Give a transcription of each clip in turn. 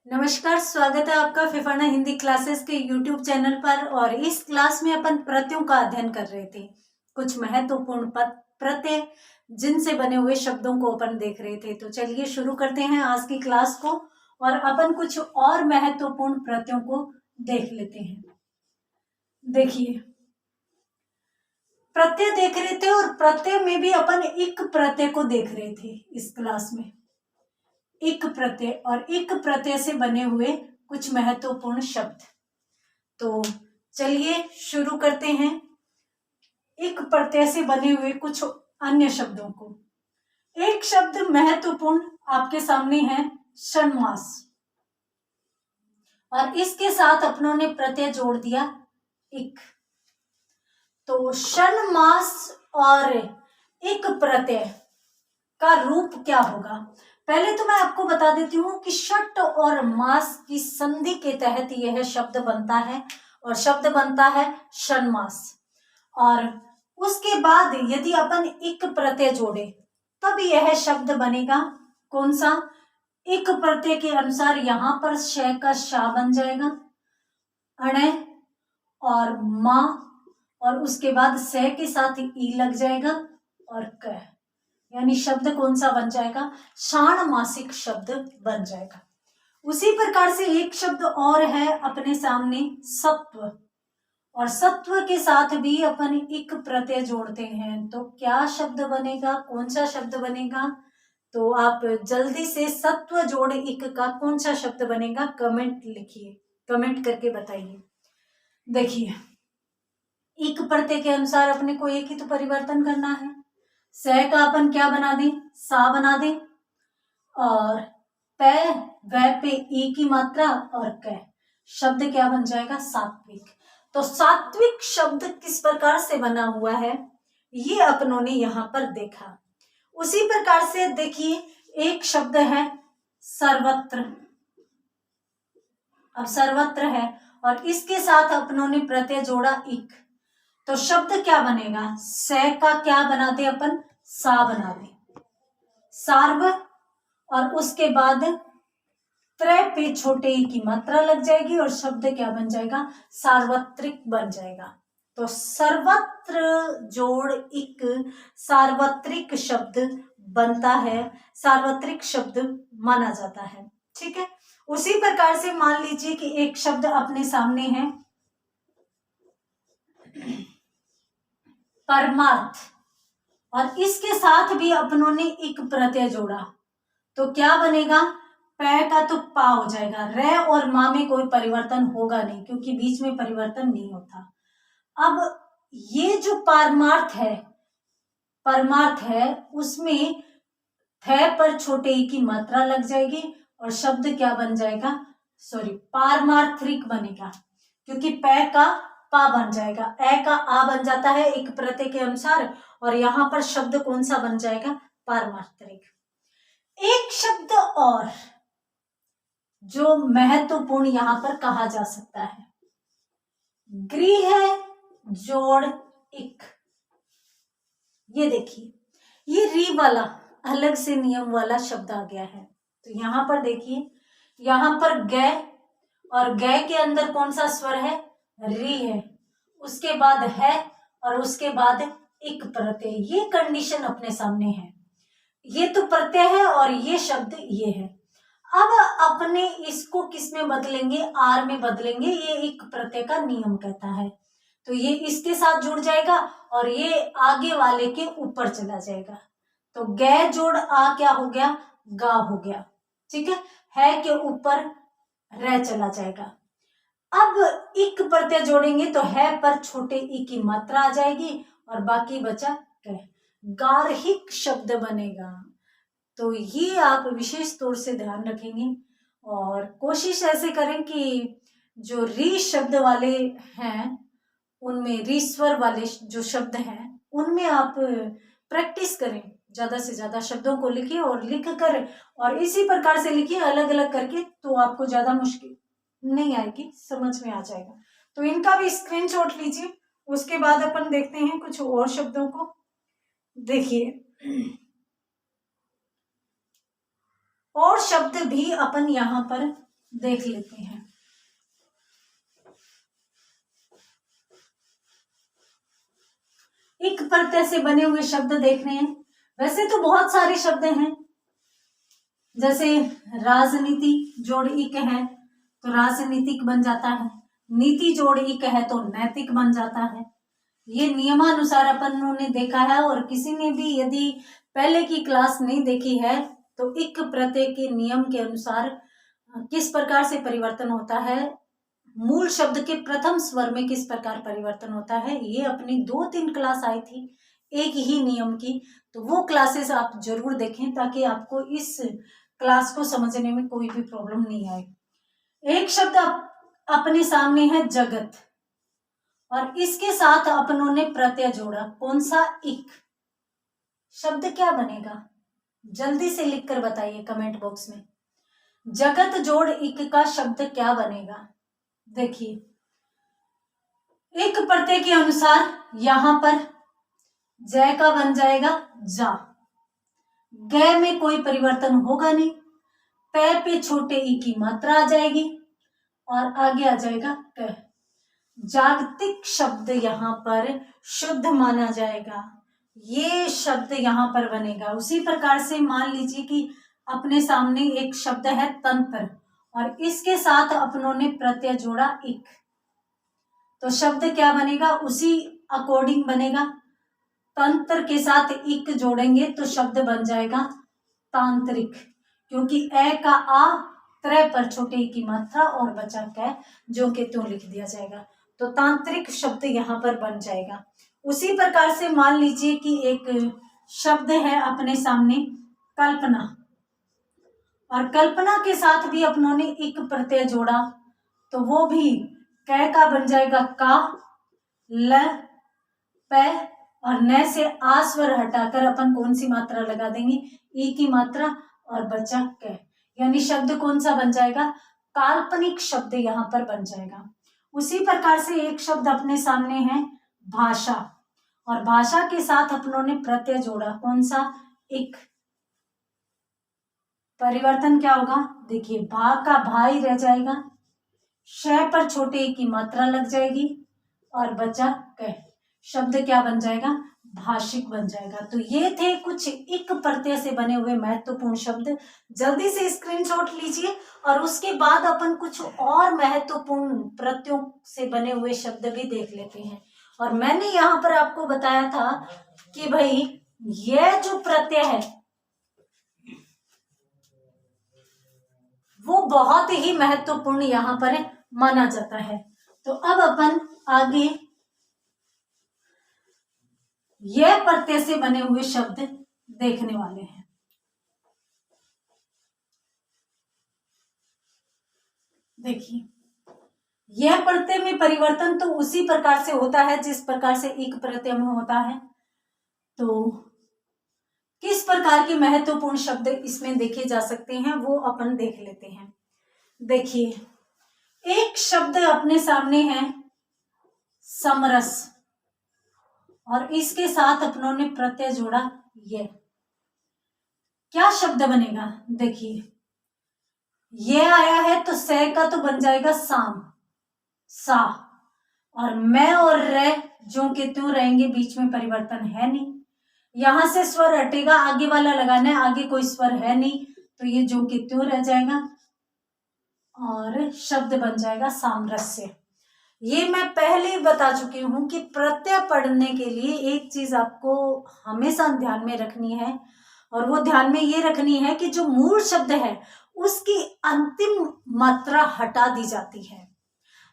नमस्कार, स्वागत है आपका फिफाना हिंदी क्लासेस के यूट्यूब चैनल पर। और इस क्लास में अपन प्रत्ययों का अध्ययन कर रहे थे। कुछ महत्वपूर्ण प्रत्यय जिनसे बने हुए शब्दों को अपन देख रहे थे। तो चलिए शुरू करते हैं आज की क्लास को और अपन कुछ और महत्वपूर्ण प्रत्ययों को देख लेते हैं। देखिए, प्रत्यय देख रहे थे और प्रत्यय में भी अपन इक प्रत्यय को देख रहे थे इस क्लास में। इक प्रत्यय और इक प्रत्यय से बने हुए कुछ महत्वपूर्ण शब्द। तो चलिए शुरू करते हैं इक प्रत्यय से बने हुए कुछ अन्य शब्दों को। एक शब्द महत्वपूर्ण आपके सामने है षण्मास, और इसके साथ अपनों ने प्रत्यय जोड़ दिया इक। तो षण्मास और इक प्रत्यय का रूप क्या होगा? पहले तो मैं आपको बता देती हूँ कि षट और मास की संधि के तहत यह शब्द बनता है और शब्द बनता है षण्मास। और उसके बाद यदि अपन इक प्रत्यय जोड़े तब यह शब्द बनेगा कौन सा? इक प्रत्यय के अनुसार यहां पर श का शा बन जाएगा, अण और मा, और उसके बाद स के साथ ई लग जाएगा और क, यानी शब्द कौन सा बन जाएगा? षाण्मासिक शब्द बन जाएगा। उसी प्रकार से एक शब्द और है अपने सामने सत्व, और सत्व के साथ भी अपन इक प्रत्यय जोड़ते हैं तो क्या शब्द बनेगा? कौन सा शब्द बनेगा? तो आप जल्दी से सत्व जोड़ इक का कौन सा शब्द बनेगा कमेंट लिखिए, कमेंट करके बताइए। देखिए, इक प्रत्यय के अनुसार अपने को एक ही तो परिवर्तन करना है। स का अपन क्या बना दें? सा बना दें, और प व पे ई की मात्रा और क, शब्द क्या बन जाएगा? सात्विक। तो सात्विक शब्द किस प्रकार से बना हुआ है ये अपनों ने यहां पर देखा। उसी प्रकार से देखिए, एक शब्द है सर्वत्र। अब सर्वत्र है और इसके साथ अपनों ने प्रत्यय जोड़ा इक, तो शब्द क्या बनेगा? स का क्या बना दे अपन? सा बना दे, सार्व, और उसके बाद त्रय पे छोटे ई की मात्रा लग जाएगी और शब्द क्या बन जाएगा? सार्वत्रिक बन जाएगा। तो सर्वत्र जोड़ इक सार्वत्रिक शब्द बनता है, सार्वत्रिक शब्द माना जाता है। ठीक है। उसी प्रकार से मान लीजिए कि एक शब्द अपने सामने है परमार्थ, और इसके साथ भी अपनों ने इक प्रत्यय जोड़ा तो क्या बनेगा? प का तो पा हो जाएगा, र और मा में कोई परिवर्तन होगा नहीं क्योंकि बीच में परिवर्तन नहीं होता। अब ये जो परमार्थ है उसमें थ पर छोटे ई की मात्रा लग जाएगी और शब्द क्या बन जाएगा? पारमार्थिक बनेगा, क्योंकि प का पा बन जाएगा, ए का आ बन जाता है एक प्रत्यय के अनुसार, और यहां पर शब्द कौन सा बन जाएगा? पारमार्थिक। एक शब्द और जो महत्वपूर्ण यहां पर कहा जा सकता है, गृह जोड़ इक। ये देखिए, ये री वाला अलग से नियम वाला शब्द आ गया है। तो यहां पर देखिए, यहां पर ग, और ग के अंदर कौन सा स्वर है? री है, उसके बाद है और उसके बाद इक प्रत्यय। ये कंडीशन अपने सामने है। ये तो प्रत्यय है और ये शब्द ये है। अब अपने इसको किस में बदलेंगे? आर में बदलेंगे। ये एक प्रत्यय का नियम कहता है, तो ये इसके साथ जुड़ जाएगा और ये आगे वाले के ऊपर चला जाएगा। तो ग जोड़ आ क्या हो गया? गा हो गया। ठीक है के ऊपर रह चला जाएगा। अब इक प्रत्यय जोड़ेंगे तो है पर छोटे ई की मात्रा आ जाएगी और बाकी बचा क, गार्हिक शब्द बनेगा। तो ये आप विशेष तौर से ध्यान रखेंगे और कोशिश ऐसे करें कि जो री शब्द वाले हैं उनमें, री स्वर वाले जो शब्द हैं उनमें आप प्रैक्टिस करें, ज्यादा से ज्यादा शब्दों को लिखिए और लिख कर और इसी प्रकार से लिखिए अलग अलग करके, तो आपको ज्यादा मुश्किल नहीं आएगी, समझ में आ जाएगा। तो इनका भी स्क्रीनशॉट लीजिए। उसके बाद अपन देखते हैं कुछ और शब्दों को। देखिए, और शब्द भी अपन यहां पर देख लेते हैं। इक प्रत्यय से बने हुए शब्द देख रहे हैं। वैसे तो बहुत सारे शब्द हैं, जैसे राजनीति जोड़ इक है तो राजनीतिक बन जाता है, नीति जोड़ इक है तो नैतिक बन जाता है। ये नियमानुसार अपन ने देखा है, और किसी ने भी यदि पहले की क्लास नहीं देखी है तो इक प्रत्यय के नियम के अनुसार किस प्रकार से परिवर्तन होता है, मूल शब्द के प्रथम स्वर में किस प्रकार परिवर्तन होता है, ये अपनी 2-3 क्लास आई थी एक ही नियम की। तो वो क्लासेस आप जरूर देखें ताकि आपको इस क्लास को समझने में कोई भी प्रॉब्लम नहीं आए। एक शब्द अपने सामने है जगत, और इसके साथ अपनों ने प्रत्यय जोड़ा, कौन सा? इक। शब्द क्या बनेगा? जल्दी से लिखकर बताइए कमेंट बॉक्स में। जगत जोड़ इक का शब्द क्या बनेगा? देखिए, एक प्रत्यय के अनुसार यहां पर जय का बन जाएगा जा, ग में कोई परिवर्तन होगा नहीं, पै पे छोटे ई की मात्रा आ जाएगी और आगे आ जाएगा क। जागतिक शब्द यहां पर शुद्ध माना जाएगा, ये शब्द यहां पर बनेगा। उसी प्रकार से मान लीजिए कि अपने सामने एक शब्द है तंत्र, और इसके साथ अपनों ने प्रत्यय जोड़ा इक, तो शब्द क्या बनेगा? उसी अकॉर्डिंग बनेगा। तंत्र के साथ इक जोड़ेंगे तो शब्द बन जाएगा तांत्रिक, क्योंकि ए का आ, त्रय पर छोटे ई की मात्रा और बचा कै, जो के त्यों लिख दिया जाएगा, तो तांत्रिक शब्द यहाँ पर बन जाएगा। उसी प्रकार से मान लीजिए कि एक शब्द है अपने सामने कल्पना, और कल्पना के साथ भी अपनों ने इक प्रत्यय जोड़ा, तो वो भी कै का बन जाएगा का, ल, पै और न से आ स्वर हटाकर अपन कौन सी मात्रा लगा देंगे? ई की मात्रा और बचा कै, यानी शब्द कौन सा बन जाएगा? काल्पनिक शब्द यहाँ पर बन जाएगा। उसी प्रकार से एक शब्द अपने सामने है भाषा, और भाषा के साथ अपनों ने प्रत्यय जोड़ा, कौन सा? इक। परिवर्तन क्या होगा? देखिए, भा का भा ही रह जाएगा, श पर छोटे ई की मात्रा लग जाएगी और बचा कै, शब्द क्या बन जाएगा? भाषिक बन जाएगा। तो ये थे कुछ इक प्रत्यय से बने हुए महत्वपूर्ण शब्द। जल्दी से स्क्रीनशॉट लीजिए, और उसके बाद अपन कुछ और महत्वपूर्ण प्रत्ययों से बने हुए शब्द भी देख लेते हैं। और मैंने यहाँ पर आपको बताया था कि भाई यह जो प्रत्यय है वो बहुत ही महत्वपूर्ण यहाँ पर माना जाता है। तो अब अपन आगे यह प्रत्यय से बने हुए शब्द देखने वाले हैं। देखिए, यह प्रत्यय में परिवर्तन तो उसी प्रकार से होता है जिस प्रकार से इक प्रत्यय में होता है। तो किस प्रकार के महत्वपूर्ण शब्द इसमें देखे जा सकते हैं वो अपन देख लेते हैं। देखिए, एक शब्द अपने सामने है समरस, और इसके साथ अपनों ने प्रत्यय जोड़ा ये, क्या शब्द बनेगा? देखिए, ये आया है तो से का तो बन जाएगा साम, सा, और मैं और रे जो के त्यों रहेंगे, बीच में परिवर्तन है नहीं, यहां से स्वर हटेगा, आगे वाला लगाना है, आगे कोई स्वर है नहीं, तो ये जो के त्यों रह जाएगा और शब्द बन जाएगा सामरस्य। ये मैं पहले ही बता चुकी हूं कि प्रत्यय पढ़ने के लिए एक चीज आपको हमेशा ध्यान में रखनी है, और वो ध्यान में ये रखनी है कि जो मूल शब्द है उसकी अंतिम मात्रा हटा दी जाती है,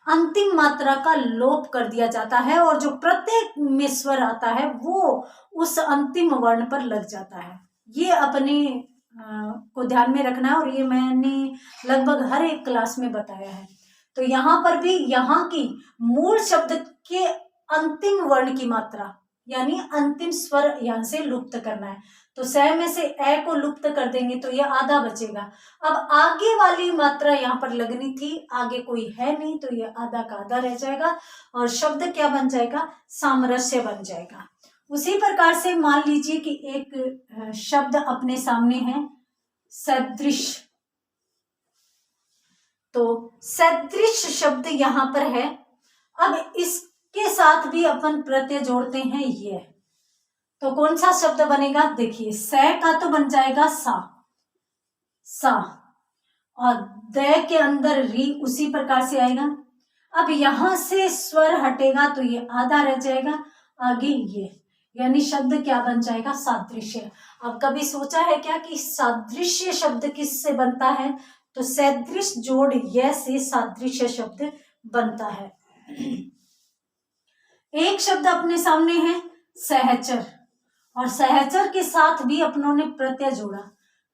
अंतिम मात्रा का लोप कर दिया जाता है, और जो प्रत्यय में स्वर आता है वो उस अंतिम वर्ण पर लग जाता है। ये अपने को ध्यान में रखना है, और ये मैंने लगभग हर एक क्लास में बताया है। तो यहाँ पर भी यहाँ की मूल शब्द के अंतिम वर्ण की मात्रा यानी अंतिम स्वर यहाँ से लुप्त करना है। तो स में से ए को लुप्त कर देंगे तो ये आधा बचेगा। अब आगे वाली मात्रा यहाँ पर लगनी थी, आगे कोई है नहीं, तो ये आधा का आधा रह जाएगा और शब्द क्या बन जाएगा? सामरस्य बन जाएगा। उसी प्रकार से मान लीजिए कि एक शब्द अपने सामने है सदृश, तो सदृश शब्द यहाँ पर है। अब इसके साथ भी अपन प्रत्यय जोड़ते हैं ये, तो कौन सा शब्द बनेगा? देखिए स का तो बन जाएगा सा, और द के अंदर री उसी प्रकार से आएगा। अब यहां से स्वर हटेगा तो ये आधा रह जाएगा, आगे ये, यानी शब्द क्या बन जाएगा? सादृश्य। अब कभी सोचा है क्या कि सादृश्य शब्द किससे बनता है? तो सदृश जोड़ य से सादृश्य शब्द बनता है। एक शब्द अपने सामने है सहचर, और सहचर के साथ भी अपनों ने प्रत्यय जोड़ा,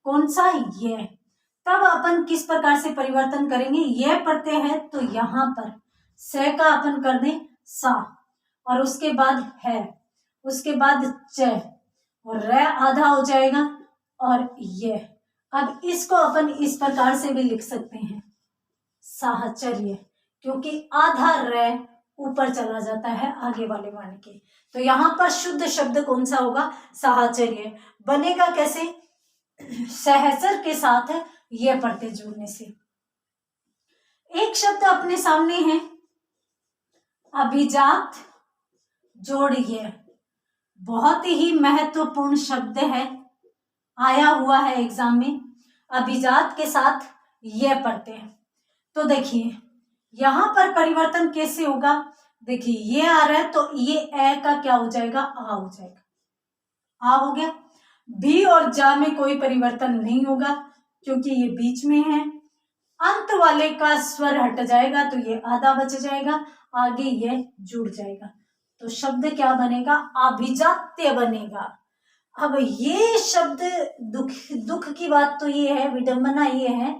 कौन सा? ये। तब अपन किस प्रकार से परिवर्तन करेंगे? यह प्रत्यय है तो यहां पर स का अपन कर दें सा, और उसके बाद है, उसके बाद च, और र आधा हो जाएगा, और ये। अब इसको अपन इस प्रकार से भी लिख सकते हैं साहचर्य, क्योंकि आधा र ऊपर चला जाता है आगे वाले वर्ण के। तो यहां पर शुद्ध शब्द कौन सा होगा? साहचर्य। बनेगा कैसे? सहचर के साथ ये प्रत्यय जोड़ने से। एक शब्द अपने सामने है अभिजात जोड़िए, बहुत ही महत्वपूर्ण शब्द है, आया हुआ है एग्जाम में। अभिजात के साथ ये प्रत्यय, तो देखिए यहां पर परिवर्तन कैसे होगा? देखिए ये आ रहा है तो ये ए का क्या हो जाएगा? आ हो जाएगा, आ हो गया। भी और जा में कोई परिवर्तन नहीं होगा क्योंकि ये बीच में है। अंत वाले का स्वर हट जाएगा तो ये आधा बच जाएगा, आगे ये जुड़ जाएगा, तो शब्द क्या बनेगा? अभिजात्य बनेगा। अब ये शब्द दुख की बात तो ये है, विडंबना ये है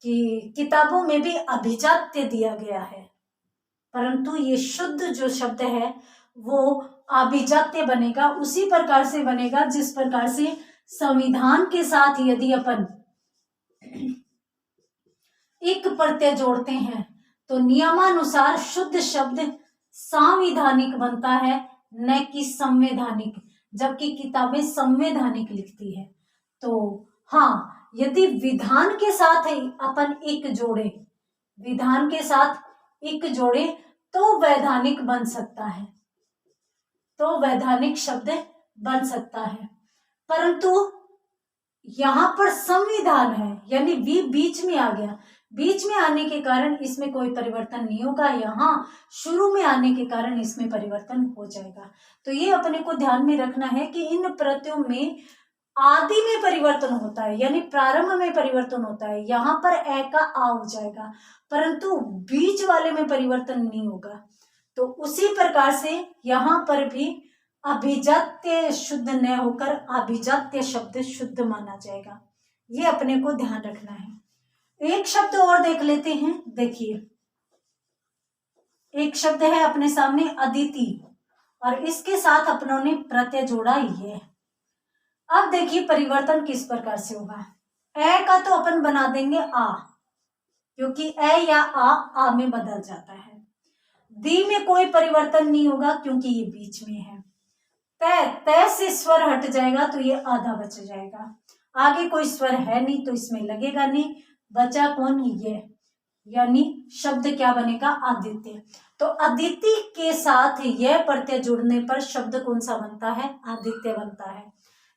कि किताबों में भी अभिजात्य दिया गया है, परंतु ये शुद्ध जो शब्द है वो अभिजात्य बनेगा, उसी प्रकार से बनेगा जिस प्रकार से संविधान के साथ यदि अपन एक प्रत्यय जोड़ते हैं तो नियमानुसार शुद्ध शब्द सांविधानिक बनता है, न कि संवैधानिक, जबकि किताबें संवैधानिक लिखती है। तो हाँ, यदि विधान के साथ अपन एक जोड़े, विधान के साथ एक जोड़े तो वैधानिक बन सकता है, तो वैधानिक शब्द बन सकता है। परंतु यहां पर संविधान है, यानी वी बीच में आ गया, बीच में आने के कारण इसमें कोई परिवर्तन नहीं होगा, यहाँ शुरू में आने के कारण इसमें परिवर्तन हो जाएगा। तो ये अपने को ध्यान में रखना है कि इन प्रत्ययों में आदि में परिवर्तन होता है, यानी प्रारंभ में परिवर्तन होता है, यहाँ पर ए का आ हो जाएगा, परंतु बीच वाले में परिवर्तन नहीं होगा। तो उसी प्रकार से यहाँ पर भी अभिजात्य शुद्ध न होकर अभिजात्य शब्द शुद्ध माना जाएगा, ये अपने को ध्यान रखना है। एक शब्द और देख लेते हैं। देखिए एक शब्द है अपने सामने अदिति, और इसके साथ अपनों ने प्रत्यय जोड़ा ये। अब देखिए परिवर्तन किस प्रकार से होगा। ए का तो अपन बना देंगे आ, क्योंकि ए या आ में बदल जाता है। दी में कोई परिवर्तन नहीं होगा क्योंकि ये बीच में है। तय से स्वर हट जाएगा तो ये आधा बच जाएगा, आगे कोई स्वर है नहीं तो इसमें लगेगा नहीं, बचा कौन? ये, यानी शब्द क्या बनेगा? आदित्य। तो अदिति के साथ यह प्रत्यय जुड़ने पर शब्द कौन सा बनता है? आदित्य बनता है।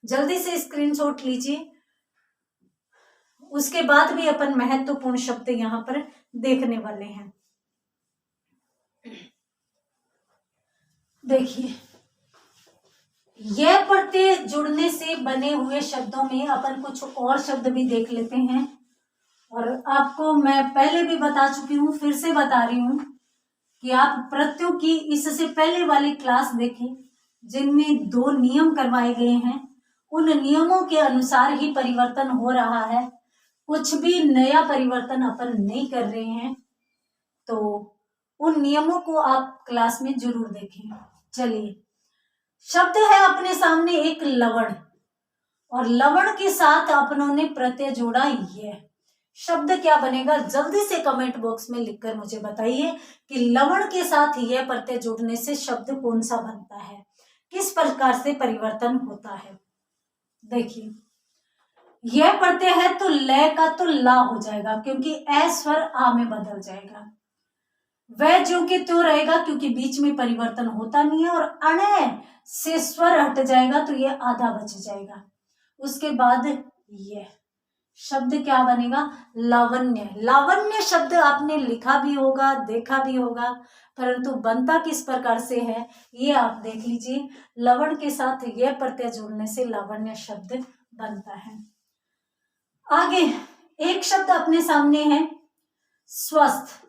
जल्दी से स्क्रीनशॉट लीजिए, उसके बाद भी अपन महत्वपूर्ण शब्द यहां पर देखने वाले हैं। देखिए यह प्रत्यय जुड़ने से बने हुए शब्दों में अपन कुछ और शब्द भी देख लेते हैं, और आपको मैं पहले भी बता चुकी हूँ, फिर से बता रही हूँ कि आप प्रत्ययों की इससे पहले वाली क्लास देखें जिनमें 2 नियम करवाए गए हैं, उन नियमों के अनुसार ही परिवर्तन हो रहा है, कुछ भी नया परिवर्तन अपन नहीं कर रहे हैं, तो उन नियमों को आप क्लास में जरूर देखें। चलिए, शब्द है अपने सामने एक लवण, और लवण के साथ अपनों ने प्रत्यय जोड़ा ये। शब्द क्या बनेगा? जल्दी से कमेंट बॉक्स में लिखकर मुझे बताइए कि लवण के साथ यह प्रत्यय जोड़ने से शब्द कौन सा बनता है, किस प्रकार से परिवर्तन होता है। देखिए यह प्रत्यय है तो ले का तो ला हो जाएगा, क्योंकि ए स्वर आ में बदल जाएगा। वह जो कि त्यों रहेगा, क्योंकि बीच में परिवर्तन होता नहीं है, और अण से स्वर हट जाएगा तो ये आधा बच जाएगा। उसके बाद ये शब्द क्या बनेगा, लावण्य। लावण्य शब्द आपने लिखा भी होगा, देखा भी होगा, परंतु बनता किस प्रकार से है ये आप देख लीजिए। लवण के साथ यह प्रत्यय जोड़ने से लावण्य शब्द बनता है। आगे एक शब्द अपने सामने है स्वस्थ।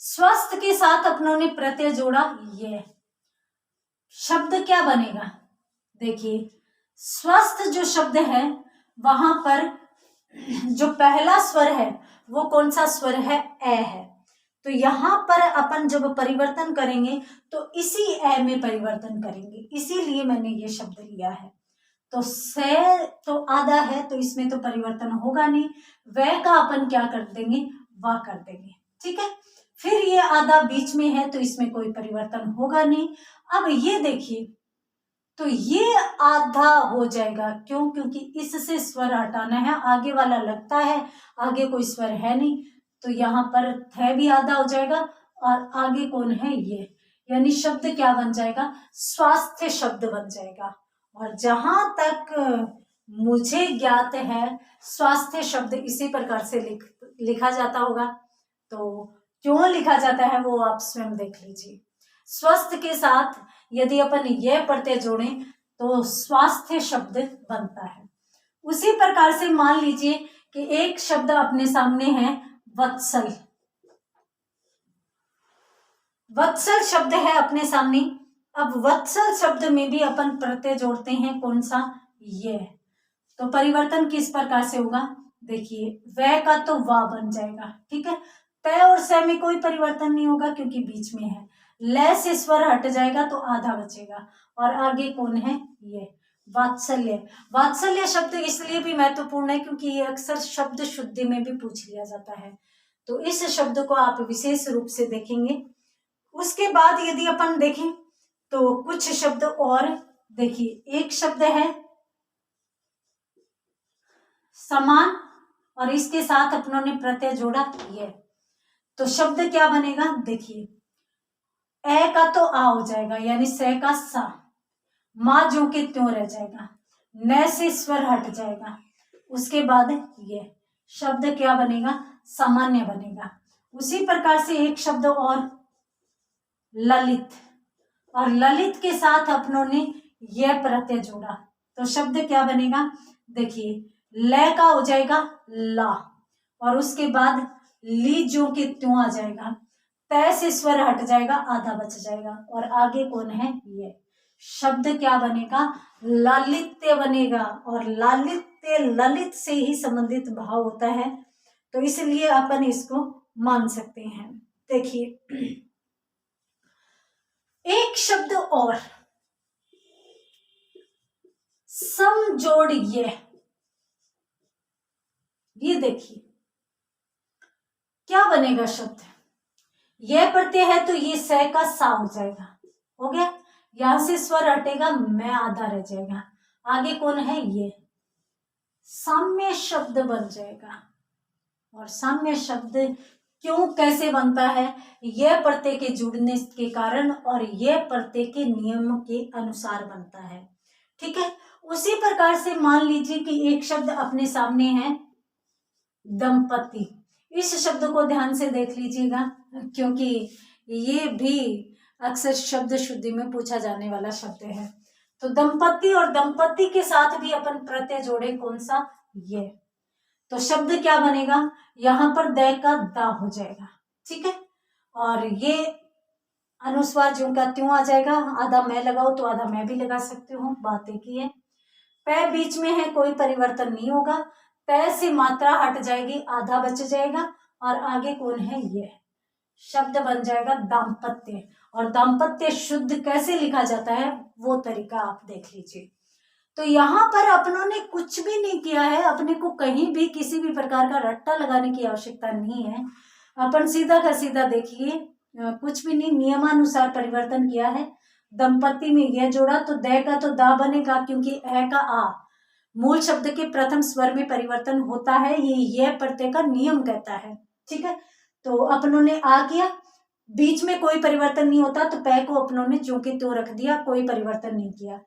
स्वस्थ के साथ अपनों ने प्रत्यय जोड़ा, ये शब्द क्या बनेगा, देखिए स्वस्थ जो शब्द है वहां पर जो पहला स्वर है वो कौन सा स्वर है, ए है। तो यहां पर अपन जब परिवर्तन करेंगे तो इसी ए में परिवर्तन करेंगे, इसीलिए मैंने ये शब्द लिया है। तो से तो आधा है तो इसमें तो परिवर्तन होगा नहीं, वह का अपन क्या कर देंगे, वाह कर देंगे, ठीक है। फिर ये आधा बीच में है तो इसमें कोई परिवर्तन होगा नहीं। अब ये देखिए तो ये आधा हो जाएगा, क्यों, क्योंकि इससे स्वर हटाना है, आगे वाला लगता है, आगे कोई स्वर है नहीं, तो यहाँ पर थ भी आधा हो जाएगा और आगे कौन है ये, यानी शब्द क्या बन जाएगा, स्वास्थ्य शब्द बन जाएगा। और जहां तक मुझे ज्ञात है स्वास्थ्य शब्द इसी प्रकार से लिखा जाता होगा, तो क्यों लिखा जाता है वो आप स्वयं देख लीजिए। स्वस्थ के साथ यदि अपन यह प्रत्यय जोड़ें तो स्वास्थ्य शब्द बनता है। उसी प्रकार से मान लीजिए कि एक शब्द अपने सामने है वत्सल। वत्सल शब्द है अपने सामने। अब वत्सल शब्द में भी अपन प्रत्यय जोड़ते हैं, कौन सा, ये। तो परिवर्तन किस प्रकार से होगा, देखिए वह का तो वाह बन जाएगा, ठीक है। तय और स में कोई परिवर्तन नहीं होगा क्योंकि बीच में है। ल से स्वर हट जाएगा तो आधा बचेगा और आगे कौन है, ये वात्सल्य। वात्सल्य शब्द इसलिए भी महत्वपूर्ण है क्योंकि ये अक्सर शब्द शुद्धि में भी पूछ लिया जाता है, तो इस शब्द को आप विशेष रूप से देखेंगे। उसके बाद यदि अपन देखें तो कुछ शब्द और देखिए, एक शब्द है समान और इसके साथ अपनों ने प्रत्यय जोड़ा ये, तो शब्द क्या बनेगा, देखिए ए का तो आ हो जाएगा यानी से का सा, मां जो के त्यों रह जाएगा, न से स्वर हट जाएगा। उसके बाद ये शब्द क्या बनेगा, सामान्य बनेगा। उसी प्रकार से एक शब्द और ललित, और ललित के साथ अपनों ने यह प्रत्यय जोड़ा, तो शब्द क्या बनेगा, देखिए ल का हो जाएगा ला और उसके बाद ली जो के त्यों आ जाएगा, तय से स्वर हट जाएगा, आधा बच जाएगा और आगे कौन है, ये शब्द क्या बनेगा, लालित्य बनेगा। और लालित्य ललित से ही संबंधित भाव होता है, तो इसलिए अपन इसको मान सकते हैं। देखिए एक शब्द और समजोड़ ये देखिए क्या बनेगा शब्द, यह प्रत्यय है तो ये स का सा हो जाएगा, हो गया, यहां से स्वर हटेगा, मैं आधा रह जाएगा, आगे कौन है, ये साम्य शब्द बन जाएगा। और साम्य शब्द क्यों कैसे बनता है, यह प्रत्यय के जुड़ने के कारण और यह प्रत्यय के नियम के अनुसार बनता है, ठीक है। उसी प्रकार से मान लीजिए कि एक शब्द अपने सामने है दंपति। इस शब्द को ध्यान से देख लीजिएगा क्योंकि ये भी अक्सर शब्द शुद्धि में पूछा जाने वाला शब्द है। तो दंपति और दंपति के साथ भी अपन प्रत्यय जोड़े, कौन सा, ये, तो शब्द क्या बनेगा, यहां पर द का दा हो जाएगा, ठीक है। और ये अनुस्वार जो का त्यों आ जाएगा, आधा मैं लगाओ तो आधा मैं भी लगा सकती हूँ, बात एक ही है। पै बीच में है, कोई परिवर्तन नहीं होगा, तय से मात्रा हट जाएगी, आधा बच जाएगा और आगे कौन है, ये शब्द बन जाएगा दाम्पत्य। और दाम्पत्य शुद्ध कैसे लिखा जाता है वो तरीका आप देख लीजिए। तो यहाँ पर अपनों ने कुछ भी नहीं किया है, अपने को कहीं भी किसी भी प्रकार का रट्टा लगाने की आवश्यकता नहीं है। अपन सीधा का सीधा देखिए, कुछ भी नहीं, नियमानुसार परिवर्तन किया है। दंपति में यह जोड़ा तो द का तो दा बनेगा क्योंकि ए का आ, मूल शब्द के प्रथम स्वर में परिवर्तन होता है, ये प्रत्यय का नियम कहता है। ठीक है, तो अपनों ने आ किया, बीच में कोई परिवर्तन नहीं होता, तो पै को अपनों ने जो के त्यों रख दिया, कोई परिवर्तन नहीं किया।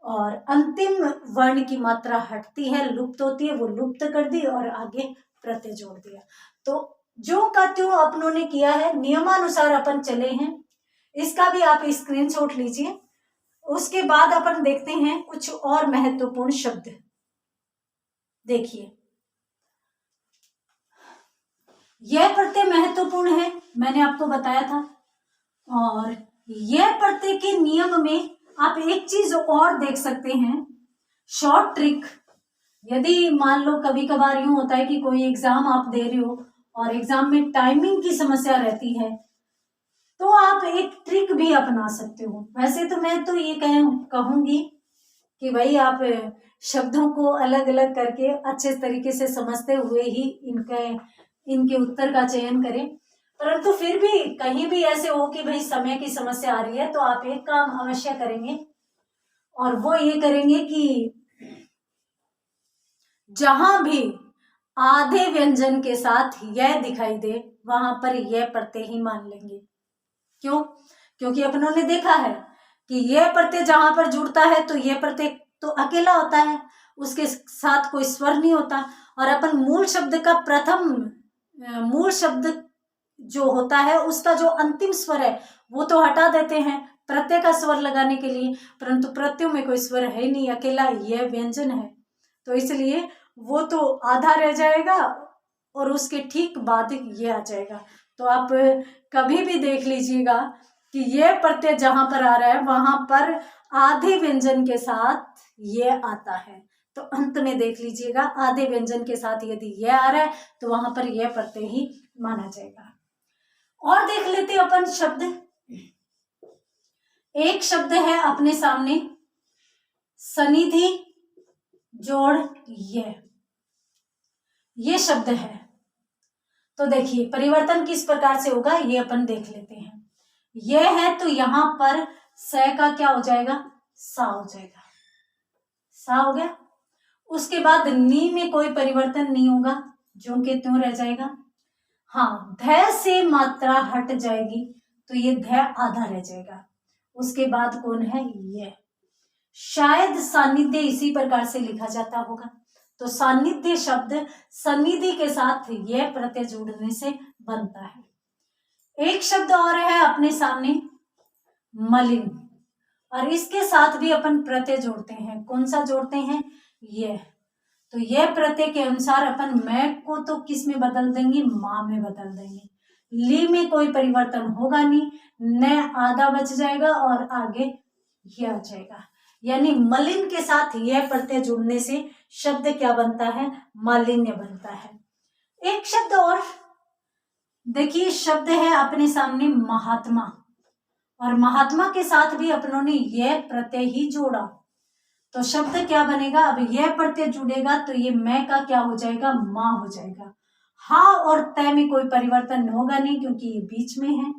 और अंतिम वर्ण की मात्रा हटती है, लुप्त होती है, वो लुप्त कर दी और आगे प्रत्यय जोड़ दिया। तो जो का त्यों अपनों ने किया है, नियमानुसार अपन चले हैं। इसका भी आप स्क्रीनशॉट लीजिए। उसके बाद अपन देखते हैं कुछ और महत्वपूर्ण शब्द। देखिए, यह प्रत्यय महत्वपूर्ण है, मैंने आपको बताया था। और यह प्रत्यय के नियम में आप एक चीज और देख सकते हैं, शॉर्ट ट्रिक। यदि मान लो कभी कभार यूं होता है कि कोई एग्जाम आप दे रहे हो और एग्जाम में टाइमिंग की समस्या रहती है, तो आप एक ट्रिक भी अपना सकते हो। वैसे तो मैं तो ये कहूंगी कि भाई आप शब्दों को अलग अलग करके अच्छे तरीके से समझते हुए ही इनके उत्तर का चयन करें। परंतु फिर भी कहीं भी ऐसे हो कि भाई समय की समस्या आ रही है, तो आप एक काम अवश्य करेंगे, और वो ये करेंगे कि जहां भी आधे व्यंजन के साथ यह दिखाई दे, वहां पर यह प्रत्यय ही मान लेंगे। क्यों? क्योंकि अपनों ने देखा है कि यह प्रत्यय जहां पर जुड़ता है तो यह प्रत्यय तो अकेला होता है, उसके साथ कोई स्वर नहीं होता। और अपन मूल शब्द का मूल शब्द जो होता है उसका जो अंतिम स्वर है वो तो हटा देते हैं प्रत्यय का स्वर लगाने के लिए, परंतु प्रत्ययों में कोई स्वर है ही नहीं, अकेला यह व्यंजन है, तो इसलिए वो तो आधा रह जाएगा और उसके ठीक बाद ये आ जाएगा। तो आप कभी भी देख लीजिएगा कि ये प्रत्यय जहां पर आ रहा है वहां पर आधे व्यंजन के साथ ये आता है, तो अंत में देख लीजिएगा आधे व्यंजन के साथ यदि ये आ रहा है तो वहां पर यह प्रत्यय ही माना जाएगा। और देख लेते हैं अपन शब्द। एक शब्द है अपने सामने, सनिधि जोड़ ये शब्द है। तो देखिए परिवर्तन किस प्रकार से होगा ये अपन देख लेते हैं। यह है तो यहां पर स का क्या हो जाएगा, सा हो जाएगा, सा हो गया। उसके बाद नी में कोई परिवर्तन नहीं होगा, जो के त्यों रह जाएगा। हाँ, ध से मात्रा हट जाएगी तो ये ध आधा रह जाएगा। उसके बाद कौन है, ये। शायद सानिध्य इसी प्रकार से लिखा जाता होगा, तो सानिध्य शब्द सनिधि के साथ यह प्रत्यय जोड़ने से बनता है। एक शब्द और है अपने सामने, मलिन, और इसके साथ भी अपन प्रत्यय जोड़ते हैं। कौन सा जोड़ते हैं, यह। तो यह प्रत्यय के अनुसार अपन मैं को तो किस में बदल देंगे, मां में बदल देंगे। ली में कोई परिवर्तन होगा नहीं, न आधा बच जाएगा और आगे यह आ जाएगा। यानी मलिन के साथ यह प्रत्यय जुड़ने से शब्द क्या बनता है, मालिन्य बनता है। एक शब्द और देखिए, शब्द है अपने सामने महात्मा, और महात्मा के साथ भी अपनों ने यह प्रत्यय ही जोड़ा, तो शब्द क्या बनेगा, अब यह प्रत्यय जुड़ेगा तो ये मैं का क्या हो जाएगा, मां हो जाएगा। हा और तय में कोई परिवर्तन होगा नहीं क्योंकि ये बीच में है।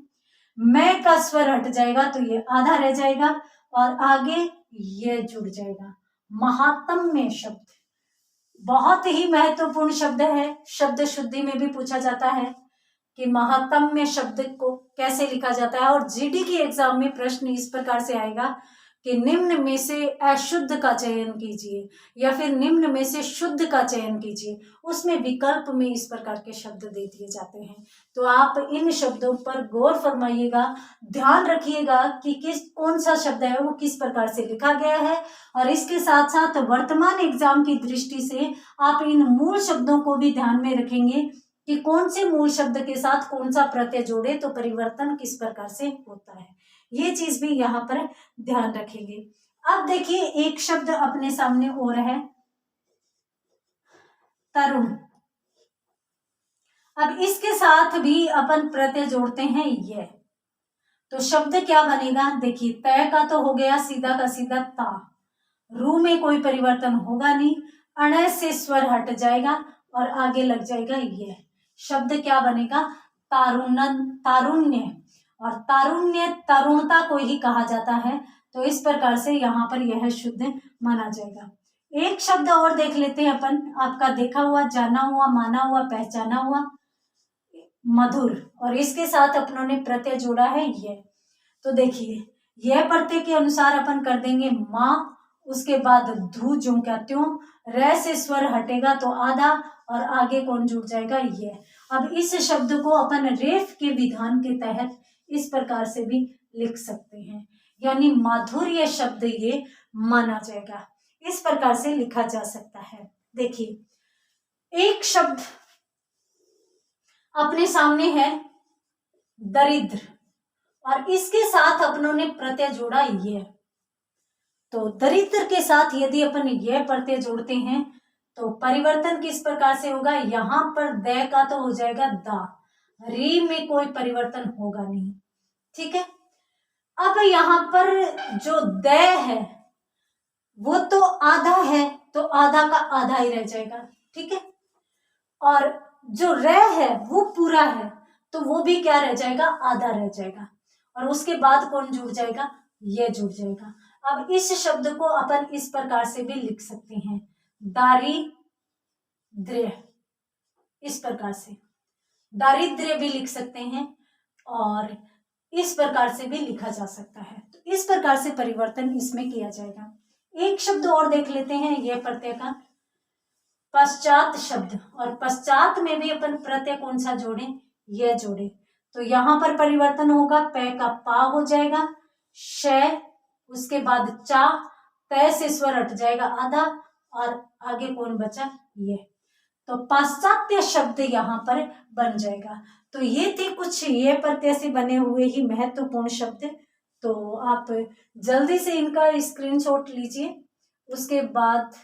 मैं का स्वर हट जाएगा तो ये आधा रह जाएगा और आगे ये जुड़ जाएगा। महात्म्य शब्द बहुत ही महत्वपूर्ण शब्द है, शब्द शुद्धि में भी पूछा जाता है कि महात्म्य शब्द को कैसे लिखा जाता है। और जीडी की एग्जाम में प्रश्न इस प्रकार से आएगा कि निम्न में से अशुद्ध का चयन कीजिए या फिर निम्न में से शुद्ध का चयन कीजिए, उसमें विकल्प में इस प्रकार के शब्द दे दिए जाते हैं। तो आप इन शब्दों पर गौर फरमाइएगा, ध्यान रखिएगा कि कौन सा शब्द है वो किस प्रकार से लिखा गया है। और इसके साथ साथ वर्तमान एग्जाम की दृष्टि से आप इन मूल शब्दों को भी ध्यान में रखेंगे कि कौन से मूल शब्द के साथ कौन सा प्रत्यय जोड़े तो परिवर्तन किस प्रकार से होता है, ये चीज भी यहाँ पर ध्यान रखेंगे। अब देखिए एक शब्द अपने सामने और है, तरुण। अब इसके साथ भी अपन प्रत्यय जोड़ते हैं यह, तो शब्द क्या बनेगा, देखिए तय का तो हो गया सीधा का सीधा ता, रू में कोई परिवर्तन होगा नहीं, अण से स्वर हट जाएगा और आगे लग जाएगा यह। शब्द क्या बनेगा, तारुण्य, और तारुण्य तरुणता को ही कहा जाता है, तो इस प्रकार से यहाँ पर यह शुद्ध माना जाएगा। एक शब्द और देख लेते हैं अपन, आपका देखा हुआ, जाना हुआ, माना हुआ, पहचाना हुआ, मधुर, और इसके साथ अपनों ने प्रत्यय जोड़ा है ये। तो देखिए यह प्रत्यय के अनुसार अपन कर देंगे माँ, उसके बाद ध्रु ज्यों क्या त्यों, रे से स्वर हटेगा तो आधा, और आगे कौन जुड़ जाएगा ये। अब इस शब्द को अपन रेफ के विधान के तहत इस प्रकार से भी लिख सकते हैं, यानी माधुर्य शब्द ये माना जाएगा, इस प्रकार से लिखा जा सकता है। देखिए एक शब्द अपने सामने है दरिद्र, और इसके साथ अपनों ने प्रत्यय जोड़ा ये। तो दरिद्र के साथ यदि अपन यह प्रत्यय जोड़ते हैं तो परिवर्तन किस प्रकार से होगा, यहां पर द का तो हो जाएगा दा, री में कोई परिवर्तन होगा नहीं, ठीक है। अब यहां पर जो द है वो तो आधा है, तो आधा का आधा ही रह जाएगा, ठीक है। और जो रे है वो पूरा है, तो वो भी क्या रह जाएगा, आधा रह जाएगा, और उसके बाद कौन जुड़ जाएगा, ये जुड़ जाएगा। अब इस शब्द को अपन इस प्रकार से भी लिख सकते हैं, दारिद्र्य, इस प्रकार से दारिद्र्य भी लिख सकते हैं, और इस प्रकार से भी लिखा जा सकता है। तो इस प्रकार से परिवर्तन इसमें किया जाएगा। एक शब्द और देख लेते हैं यह प्रत्यय का, पश्चात शब्द, और पश्चात में भी अपन प्रत्यय कौन सा जोड़े, यह जोड़े। तो यहां पर परिवर्तन होगा, पै का पा हो जाएगा, श, उसके बाद चा, तय से स्वर हट जाएगा आधा, और आगे कौन बचा, ये। तो पाश्चात्य शब्द यहाँ पर बन जाएगा। तो ये थे कुछ ये प्रत्यय से बने हुए ही महत्वपूर्ण शब्द। तो आप जल्दी से इनका स्क्रीनशॉट लीजिए, उसके बाद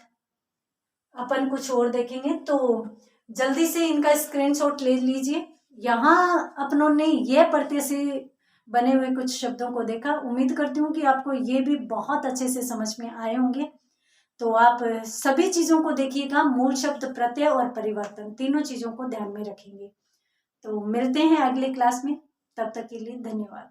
अपन कुछ और देखेंगे। तो जल्दी से इनका स्क्रीनशॉट ले लीजिए। यहाँ अपनों ने ये प्रत्यय से बने हुए कुछ शब्दों को देखा। उम्मीद करती हूँ कि आपको ये भी बहुत अच्छे से समझ में आए होंगे। तो आप सभी चीज़ों को देखिएगा, मूल शब्द, प्रत्यय और परिवर्तन, तीनों चीज़ों को ध्यान में रखेंगे। तो मिलते हैं अगले क्लास में, तब तक के लिए धन्यवाद।